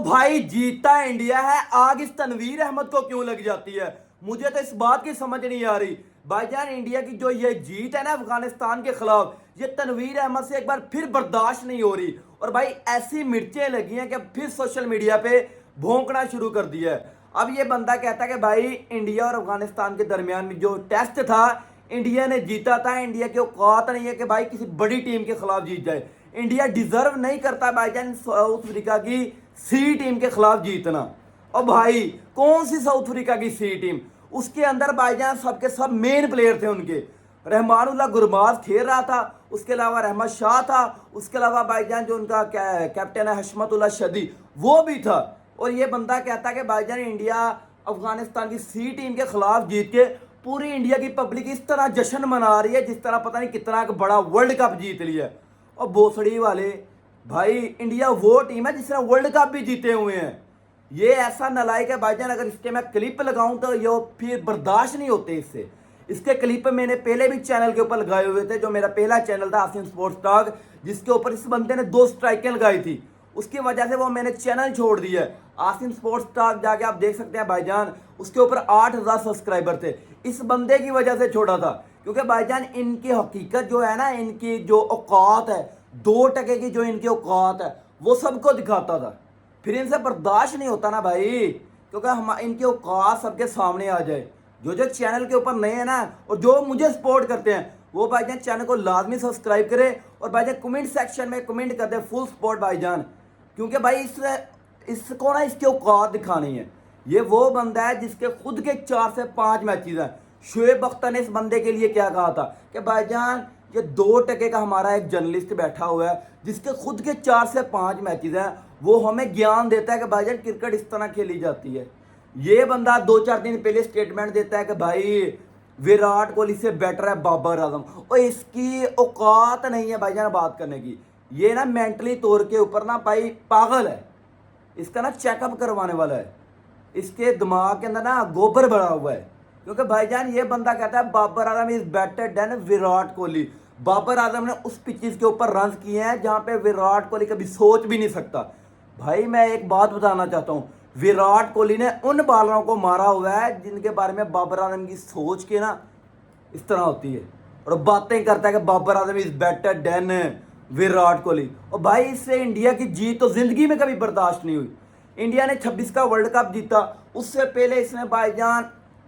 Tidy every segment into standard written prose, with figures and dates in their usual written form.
भाई जीता इंडिया है, आग इस तनवीर अहमद को क्यों लग जाती है? मुझे तो इस बात की समझ नहीं आ रही। भाईजान इंडिया की जो ये जीत है ना अफगानिस्तान के खिलाफ, ये तनवीर अहमद से एक बार फिर बर्दाश्त नहीं हो रही। और भाई ऐसी मिर्चें लगी हैं कि फिर सोशल मीडिया पे भौंकना शुरू कर दिया है। अब ये बंदा कहता है कि भाई इंडिया और अफगानिस्तान के दरमियान में जो टेस्ट था इंडिया ने जीता था, इंडिया की औकात नहीं है कि भाई किसी बड़ी टीम के खिलाफ जीत जाए। इंडिया डिजर्व नहीं करता भाईजान साउथ अफ्रीका की सी टीम के खिलाफ जीतना। और भाई कौन सी साउथ अफ्रीका की सी टीम, उसके अंदर भाईजान सबके सब मेन प्लेयर थे उनके। रहमानुल्लाह गुरबाज खेल रहा था, उसके अलावा रहमत शाह था, उसके अलावा भाईजान जो उनका कैप्टन है हशमतुल्लाह शदी वो भी था। और ये बंदा कहता है कि भाईजान इंडिया अफगानिस्तान की सी टीम के खिलाफ जीत के पूरी इंडिया की पब्लिक इस तरह जश्न मना रही है जिस तरह पता नहीं कितना बड़ा वर्ल्ड कप जीत लिया। और भोसड़ी वाले, भाई इंडिया वो टीम है जिसने वर्ल्ड कप भी जीते हुए हैं। ये ऐसा नालायक है भाईजान, अगर इसके मैं क्लिप लगाऊं तो ये फिर बर्दाश्त नहीं होते इससे। इसके क्लिप मैंने पहले भी चैनल के ऊपर लगाए हुए थे, जो मेरा पहला चैनल था आसिम स्पोर्ट्स टॉक, जिसके ऊपर इस बंदे ने 2 स्ट्राइकें लगाई थी। उसकी वजह से वो मैंने चैनल छोड़ दिया है। आसिम स्पोर्ट्स टॉक जाके आप देख सकते हैं भाईजान, उसके ऊपर 8000 सब्सक्राइबर थे। इस बंदे की वजह से छोड़ा था, क्योंकि भाईजान इनकी हकीकत जो है ना, इनकी जो औकात है, 2% की जो इनकी औकात है वो सबको दिखाता था। फिर इनसे बर्दाश्त नहीं होता ना भाई, क्योंकि हम इनकी औकात सबके सामने आ जाए। जो चैनल के ऊपर नए हैं ना और जो मुझे सपोर्ट करते हैं, वो भाईजान चैनल को लाजमी सब्सक्राइब करें और भाईजान कमेंट सेक्शन में कमेंट कर दे फुल सपोर्ट भाईजान, क्योंकि भाई इसको ना इसकी औकात दिखानी है। ये वो बंदा है जिसके खुद के 4 से 5 मैचेस हैं। शुएब अख्तर ने इस बंदे के लिए क्या कहा था कि भाईजान ये 2% का हमारा एक जर्नलिस्ट बैठा हुआ है जिसके खुद के 4 से 5 मैचेस हैं, वो हमें ज्ञान देता है कि भाईजान क्रिकेट इस तरह खेली जाती है। ये बंदा 2-4 दिन पहले स्टेटमेंट देता है कि भाई विराट कोहली से बेटर है बाबर आजम, और इसकी औकात नहीं है भाईजान बात करने की। ये ना मेंटली तौर के ऊपर ना भाई पागल है, इसका ना चेकअप करवाने वाला है। इसके दिमाग के अंदर ना गोबर भरा हुआ है, क्योंकि भाईजान ये बंदा कहता है Babar Azam is better than Virat Kohli. Babar Azam ने उस पिचेस के ऊपर रन किए हैं जहां पे विराट कोहली कभी सोच भी नहीं सकता। भाई मैं एक बात बताना चाहता हूं, विराट कोहली ने उन बॉलरों को मारा हुआ है जिनके बारे में बाबर आजम की सोच के ना इस तरह होती है, और बातें करता है कि Babar Azam is better than Virat Kohli. और भाई इससे इंडिया की जीत तो जिंदगी में कभी बर्दाश्त नहीं हुई। इंडिया ने 26 का वर्ल्ड कप जीता, उससे पहले इसने भाईजान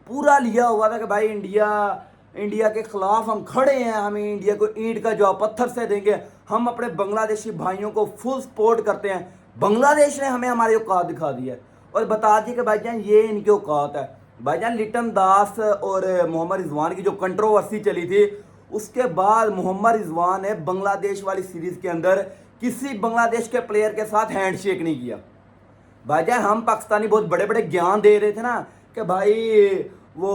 पूरा लिया हुआ था कि भाई इंडिया के खिलाफ हम खड़े हैं, हमें इंडिया को ईंट का जवाब पत्थर से देंगे, हम अपने बांग्लादेशी भाइयों को फुल सपोर्ट करते हैं। बांग्लादेश ने हमें हमारी औकात दिखा दी है और बता दी कि भाईजान ये इनकी औकात है। भाईजान लिटन दास और मोहम्मद रिजवान की जो कंट्रोवर्सी चली थी, उसके बाद मोहम्मद रिजवान ने बांग्लादेश वाली सीरीज के अंदर किसी बांग्लादेश के प्लेयर के साथ हैंडशेक नहीं किया। भाईजान हम पाकिस्तानी बहुत बड़े बड़े ज्ञान दे रहे थे ना कि भाई वो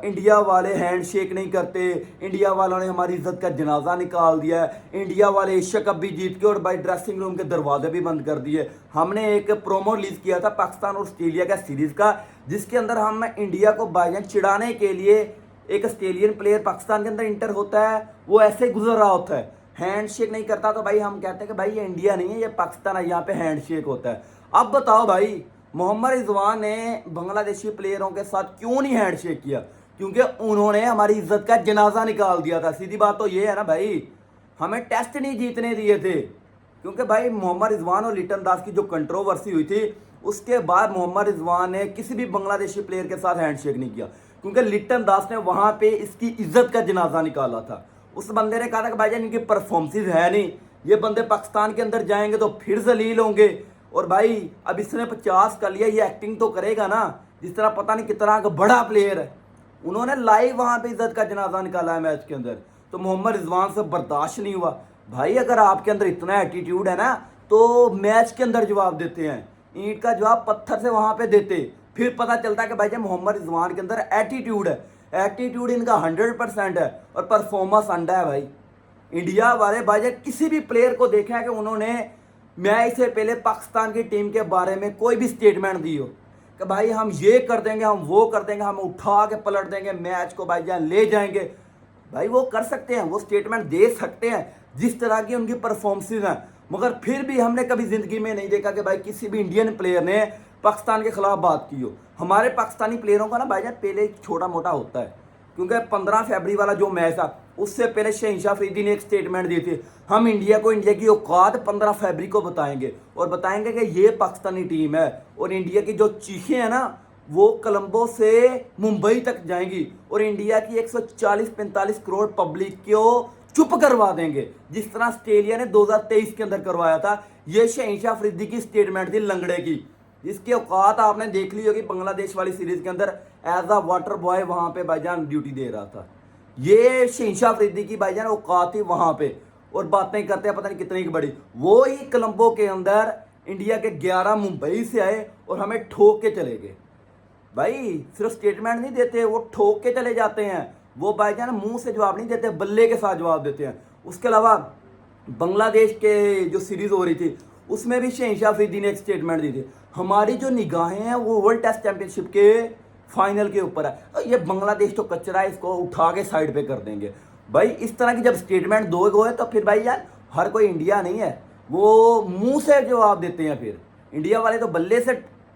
इंडिया वाले हैंडशेक नहीं करते, इंडिया वालों ने हमारी इज्जत का जनाजा निकाल दिया है, इंडिया वाले एशिया कप भी जीत के और भाई ड्रेसिंग रूम के दरवाजे भी बंद कर दिए। हमने एक प्रोमो रिलीज किया था पाकिस्तान और ऑस्ट्रेलिया का सीरीज का, जिसके अंदर हम इंडिया को भाईजान चिढ़ाने के लिए, एक ऑस्ट्रेलियन प्लेयर पाकिस्तान के अंदर इंटर होता है, वो ऐसे गुजर रहा होता है, हैंडशेक नहीं करता, तो भाई हम कहते हैं कि भाई ये इंडिया नहीं है, ये पाकिस्तान है, यहाँ पे हैंडशेक होता है। अब बताओ भाई मोहम्मद रिजवान ने बांग्लादेशी प्लेयरों के साथ क्यों नहीं हैंडशेक किया? क्योंकि उन्होंने हमारी इज्जत का जनाजा निकाल दिया था। सीधी बात तो ये है ना भाई, हमें टेस्ट नहीं जीतने दिए थे। क्योंकि भाई मोहम्मद रिजवान और लिटन दास की जो कंट्रोवर्सी हुई थी, उसके बाद मोहम्मद रिजवान ने किसी भी बांग्लादेशी प्लेयर के साथ हैंडशेक नहीं किया, क्योंकि लिटन दास ने वहां पे इसकी इज्जत का जनाजा निकाला था। उस बंदे ने कहा था कि भाईजान इनकी परफॉर्मेंस है नहीं, ये बंदे पाकिस्तान के अंदर जाएंगे तो फिर जलील होंगे। और भाई अब इसने 50 कर लिया, ये एक्टिंग तो करेगा ना जिस तरह पता नहीं कितना का बड़ा प्लेयर है। उन्होंने लाइव वहां पे इज्जत का जनाजा निकाला है मैच के अंदर, तो मोहम्मद रिजवान से बर्दाश्त नहीं हुआ। भाई अगर आपके अंदर इतना एटीट्यूड है ना तो मैच के अंदर जवाब देते हैं, ईंट का जवाब पत्थर से वहां पे देते, फिर पता चलता है कि भाई जब मोहम्मद रिजवान के अंदर एटीट्यूड है। एटीट्यूड इनका 100% है और परफॉर्मेंस अंडा है। भाई इंडिया वाले भाई किसी भी प्लेयर को देखा है कि उन्होंने मैच से पहले पाकिस्तान की टीम के बारे में कोई भी स्टेटमेंट दी हो कि भाई हम ये कर देंगे, हम वो कर देंगे, हम उठा के पलट देंगे मैच को, भाई जान ले जाएंगे। भाई वो कर सकते हैं, वो स्टेटमेंट दे सकते हैं जिस तरह की उनकी परफॉर्मेंसेज हैं, मगर फिर भी हमने कभी ज़िंदगी में नहीं देखा कि भाई किसी भी इंडियन प्लेयर ने पाकिस्तान के खिलाफ बात की हो। हमारे पाकिस्तानी प्लेयरों का ना भाईजान पहले छोटा मोटा होता है, क्योंकि 15 फरवरी वाला जो मैच था उससे पहले शहनशाह अफरीदी ने एक स्टेटमेंट दी थी, हम इंडिया को इंडिया की औकात 15 फरवरी को बताएंगे और बताएंगे कि ये पाकिस्तानी टीम है और इंडिया की जो चीखें हैं ना वो कोलंबो से मुंबई तक जाएंगी और इंडिया की 140-45 करोड़ पब्लिक को चुप करवा देंगे, जिस तरह ऑस्ट्रेलिया ने 2023 के अंदर करवाया था। ये शहनशाह अफरीदी की स्टेटमेंट थी लंगड़े की, जिसकी औकात आपने देख ली होगी बांग्लादेश वाली सीरीज के अंदर एज अ वाटर बॉय वहां पे भाईजान ड्यूटी दे रहा था। ये शहनशाह अफरीदी की भाईजान औकात थी वहां पे, और बातें करते हैं पता नहीं कितनी की बड़ी। वो ही कोलंबो के अंदर इंडिया के 11 मुंबई से आए और हमें ठोक के चले गए। भाई सिर्फ स्टेटमेंट नहीं देते, वो ठोक के चले जाते हैं। वो भाईजान मुंह से जवाब नहीं देते, बल्ले के साथ जवाब देते हैं। उसके अलावा बांग्लादेश के जो सीरीज हो रही थी उसमें भी शहनशाह अफरीदी ने एक स्टेटमेंट दी थी, हमारी जो निगाहें हैं वो वर्ल्ड टेस्ट चैंपियनशिप के फाइनल के ऊपर है, ये बांग्लादेश तो कचरा है, इसको उठा के साइड पे कर देंगे। भाई इस तरह की जब स्टेटमेंट दोगे तो फिर भाई यार हर कोई इंडिया नहीं है, वो मुंह से जवाब देते हैं। फिर इंडिया वाले तो बल्ले से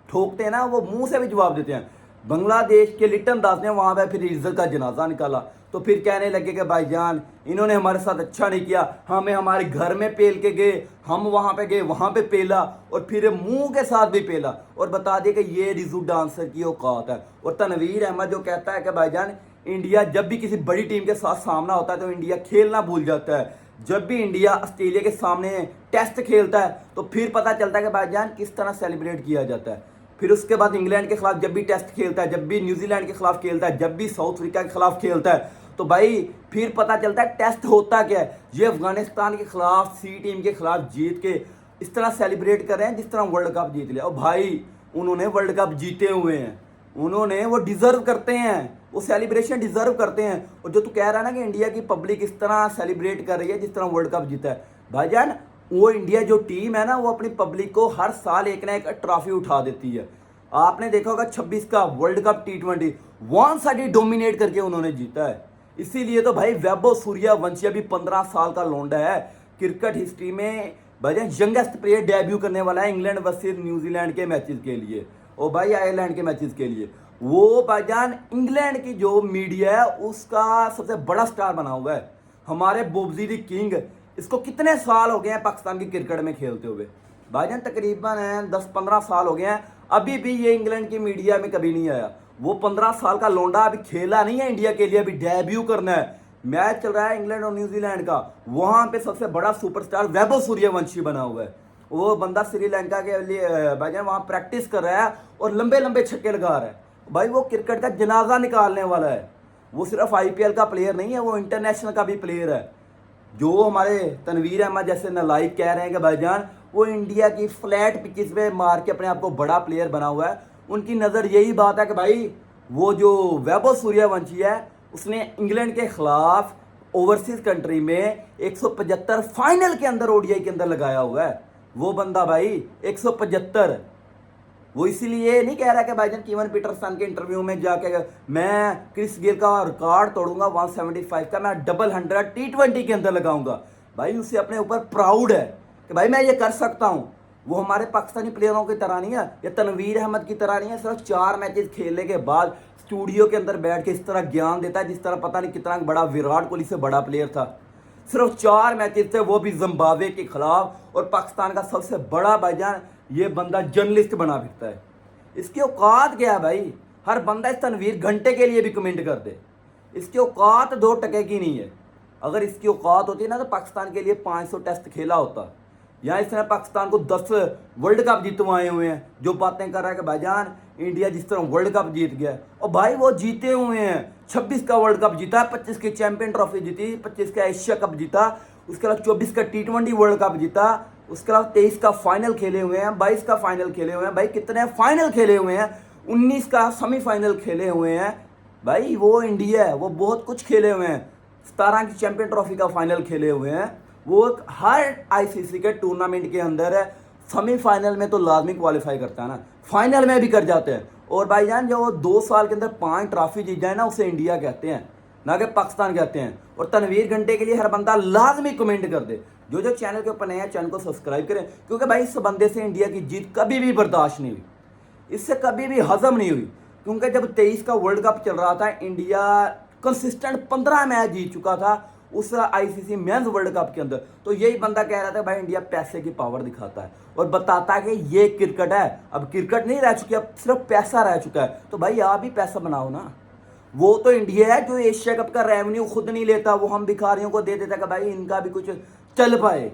ठोकते हैं ना, वो मुंह से भी जवाब देते हैं। बांग्लादेश के लिटन दास ने वहां पे फिर इज्जत का जनाजा निकाला, तो फिर कहने लगे कि भाईजान इन्होंने हमारे साथ अच्छा नहीं किया, हमें हमारे घर में पेल के गए, हम वहां पे गए वहां पे पेला और फिर मुंह के साथ भी पेला और बता दिया कि ये रिजू डांसर की औकात है। और तनवीर अहमद जो कहता है कि भाईजान इंडिया जब भी किसी बड़ी टीम के साथ सामना होता है तो इंडिया खेलना भूल जाता है, जब भी इंडिया ऑस्ट्रेलिया के सामने टेस्ट खेलता है तो फिर पता चलता है कि भाईजान किस तरह सेलिब्रेट किया जाता है। फिर उसके बाद इंग्लैंड के खिलाफ जब भी टेस्ट खेलता है, जब भी न्यूजीलैंड के खिलाफ खेलता है, जब भी साउथ अफ्रीका के खिलाफ खेलता है, तो भाई फिर पता चलता है टेस्ट होता क्या है। ये अफगानिस्तान के खिलाफ सी टीम के खिलाफ जीत के इस तरह सेलिब्रेट कर रहे हैं जिस तरह वर्ल्ड कप जीत लिया। और भाई उन्होंने वर्ल्ड कप जीते हुए हैं, उन्होंने वो डिजर्व करते हैं, वो सेलिब्रेशन डिजर्व करते हैं। और जो तू कह रहा है ना कि इंडिया की पब्लिक इस तरह सेलिब्रेट कर रही है जिस तरह वर्ल्ड कप जीता है, भाईजान वो इंडिया जो टीम है ना वो अपनी पब्लिक को हर साल एक ना एक ट्रॉफी उठा देती है। आपने देखा होगा 26 का world cup T20 one side dominate करके उन्होंने जीता है। इसीलिए तो भाई वैभव सूर्यवंशी अभी 15 साल का लौंडा है, क्रिकेट हिस्ट्री में भाईजान यंगेस्ट प्लेयर डेब्यू करने वाला है इंग्लैंड वर्सेस न्यूजीलैंड के मैचेस के लिए और भाई आयरलैंड के मैचेस के लिए। वो भाईजान इंग्लैंड की जो मीडिया है उसका सबसे बड़ा स्टार बना हुआ है। हमारे बोबजी दी किंग, इसको कितने साल हो गए हैं पाकिस्तान की क्रिकेट में खेलते हुए, भाईजान तकरीबन 10-15 साल हो गए हैं। अभी भी ये इंग्लैंड की मीडिया में कभी नहीं आया। वो 15 साल का लौंडा अभी खेला नहीं है इंडिया के लिए, अभी डेब्यू करना है। मैच चल रहा है इंग्लैंड और न्यूजीलैंड का, वहां पे सबसे बड़ा सुपरस्टार वैभव सूर्यवंशी बना हुआ है। वो बंदा श्रीलंका के लिए भाईजान वहां प्रैक्टिस कर रहा है और लंबे लंबे छक्के लगा रहा है। भाई वो क्रिकेट का जनाजा निकालने वाला है। वो सिर्फ IPL का प्लेयर नहीं है, वो इंटरनेशनल का भी प्लेयर है। जो हमारे तनवीर अहमद जैसे नालायक कह रहे हैं कि भाईजान वो इंडिया की फ्लैट पिचेस पे मार के अपने आप को बड़ा प्लेयर बना हुआ है, उनकी नज़र यही बात है कि भाई वो जो वैभव सूर्यवंशी है उसने इंग्लैंड के खिलाफ ओवरसीज कंट्री में 175 फाइनल के अंदर ODI के अंदर लगाया हुआ है। वो बंदा भाई 175, वो इसीलिए नहीं कह रहा कि भाईजान कीवन पीटरसन के इंटरव्यू में जाके मैं क्रिस गेल का रिकॉर्ड तोड़ूंगा 175 का, मैं डबल 100 T20 के अंदर लगाऊंगा। भाई उसे अपने ऊपर प्राउड है कि भाई मैं ये कर सकता हूँ। वो हमारे पाकिस्तानी प्लेयरों की तरह नहीं है या तनवीर अहमद की तरह नहीं है, सिर्फ 4 मैचेस खेलने के बाद स्टूडियो के अंदर बैठ के इस तरह ज्ञान देता है जिस तरह पता नहीं कितना बड़ा विराट कोहली से बड़ा प्लेयर था। सिर्फ 4 मैचेस थे, वो भी जिम्बाब्वे के खिलाफ, और पाकिस्तान का सबसे बड़ा भाईजान ये बंदा जर्नलिस्ट बना फिरता है। इसकी औकात क्या है भाई, हर बंदा इस तनवीर घंटे के लिए भी कमेंट कर दे, इसकी औकात 2 टके की नहीं है। अगर इसकी औकात होती ना तो पाकिस्तान के लिए 500 टेस्ट खेला होता। यहाँ इसने पाकिस्तान को 10 वर्ल्ड कप जितवाए हुए हैं। जो बातें कर रहा है कि भाईजान इंडिया जिस तरह वर्ल्ड कप जीत गया, और भाई वो जीते हुए हैं। 26 का वर्ल्ड कप जीता, 25 की चैंपियन ट्रॉफी जीती, 25 का एशिया कप जीता, उसके अलावा 24 का T20 वर्ल्ड कप जीता, उसके अलावा 23 का फाइनल खेले हुए हैं, 22 का फाइनल खेले हुए हैं। भाई कितने फाइनल खेले हुए हैं, 19 का सेमीफाइनल खेले हुए हैं। भाई वो इंडिया है, वो बहुत कुछ खेले हुए हैं। 17 की चैंपियन ट्रॉफी का फाइनल खेले हुए हैं। वो हर ICC के टूर्नामेंट के अंदर है, सेमीफाइनल में तो लाजमी क्वालिफाई करता है ना, फाइनल में भी कर जाते हैं। और भाईजान जो 2 साल के अंदर 5 ट्रॉफी जीत जाए ना उसे इंडिया कहते हैं, ना कि पाकिस्तान कहते हैं। और तनवीर घंटे के लिए हर बंदा लाजमी कमेंट कर दे जो जो चैनल के ऊपर नए हैं चैनल को सब्सक्राइब करें, क्योंकि भाई इस बंदे से इंडिया की जीत कभी भी बर्दाश्त नहीं हुई, इससे कभी भी हजम नहीं हुई। क्योंकि जब 23 का वर्ल्ड कप चल रहा था, इंडिया कंसिस्टेंट 15 मैच जीत चुका था उस आईसीसी मेंस वर्ल्ड कप के अंदर। तो यही बंदा कह रहा था भाई इंडिया पैसे की पावर दिखाता है और बताता है कि ये क्रिकेट है। अब क्रिकेट नहीं रह चुकी, अब सिर्फ पैसा रह चुका है। तो भाई आप भी पैसा बनाओ ना। वो तो इंडिया है जो एशिया कप का रेवेन्यू खुद नहीं लेता, वो हम भिखारियों को दे देता कि भाई इनका भी कुछ चल पाए।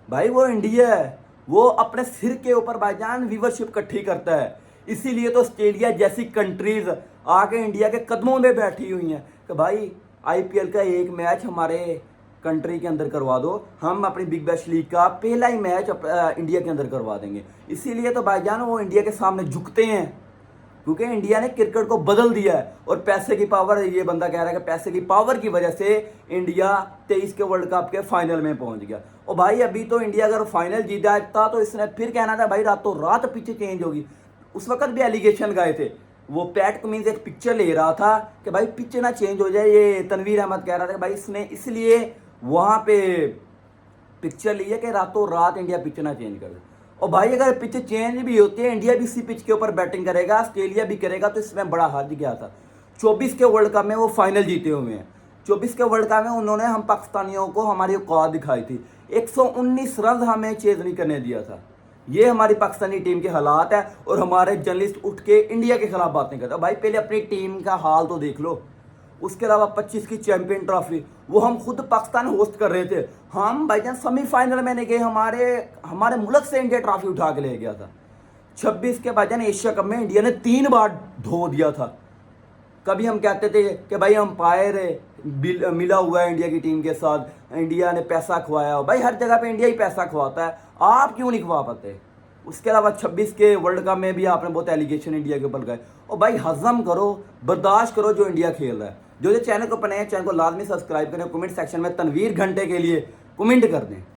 भाई वो इंडिया है, वो अपने सिर के ऊपर भाईजान व्यूवरशिप इकट्ठी करता है। इसीलिए तो ऑस्ट्रेलिया जैसी कंट्रीज आके इंडिया के कदमों में बैठी हुई हैं कि भाई आईपीएल का एक मैच हमारे कंट्री के अंदर करवा दो, हम अपनी बिग बैश लीग का पहला ही मैच इंडिया के अंदर करवा देंगे। इसीलिए तो भाईजान वो इंडिया के सामने झुकते हैं, क्योंकि इंडिया ने क्रिकेट को बदल दिया है। और पैसे की पावर, ये बंदा कह रहा है कि पैसे की पावर की वजह से इंडिया 23 के वर्ल्ड कप के फाइनल में पहुंच गया। और भाई अभी तो इंडिया अगर फाइनल जीता तो इसने फिर कहना था भाई रातों रात पिच चेंज होगी। उस वक्त भी एलिगेशन गए थे, वो पैट कमिंस एक पिक्चर ले रहा था कि भाई पिच ना चेंज हो जाए। ये तनवीर अहमद कह रहा था कि भाई इसने इसलिए वहाँ पे पिक्चर ली है कि रातों रात इंडिया पिच ना चेंज कर दे। और भाई अगर पिच चेंज भी होती है, इंडिया भी इसी पिच के ऊपर बैटिंग करेगा, ऑस्ट्रेलिया भी करेगा, तो इसमें बड़ा हार गया था। 24 के वर्ल्ड कप में वो फाइनल जीते हुए हैं। 24 के वर्ल्ड कप में उन्होंने हम पाकिस्तानियों को हमारी औकात दिखाई थी। 119 रन हमें चेज नहीं करने दिया था। ये हमारी पाकिस्तानी टीम के हालात है। और हमारे जर्नलिस्ट उठ के इंडिया के खिलाफ बातें करते हैं। भाई पहले अपनी टीम का हाल तो देख लो। उसके अलावा 25 की चैंपियन ट्रॉफी वो हम खुद पाकिस्तान होस्ट कर रहे थे। हम भाईजान सेमीफाइनल में नहीं गए, हमारे मुल्क से इंडिया ट्रॉफी उठा के ले गया था। 26 के भाईजान एशिया कप में इंडिया ने 3 बार धो दिया था। कभी हम कहते थे कि भाई अंपायर मिला हुआ है इंडिया की टीम के साथ, इंडिया ने पैसा खवाया। भाई हर जगह पे इंडिया ही पैसा खवाता है, आप क्यों नहीं खवा पाते? उसके अलावा 26 के वर्ल्ड कप में भी आपने बहुत एलिगेशन इंडिया के ऊपर गए। और भाई हजम करो, बर्दाश्त करो जो इंडिया खेल रहा है। जो चैनल को अपने चैनल को लाजमी सब्सक्राइब करें, कमेंट सेक्शन में तनवीर घंटे के लिए कमेंट कर दें।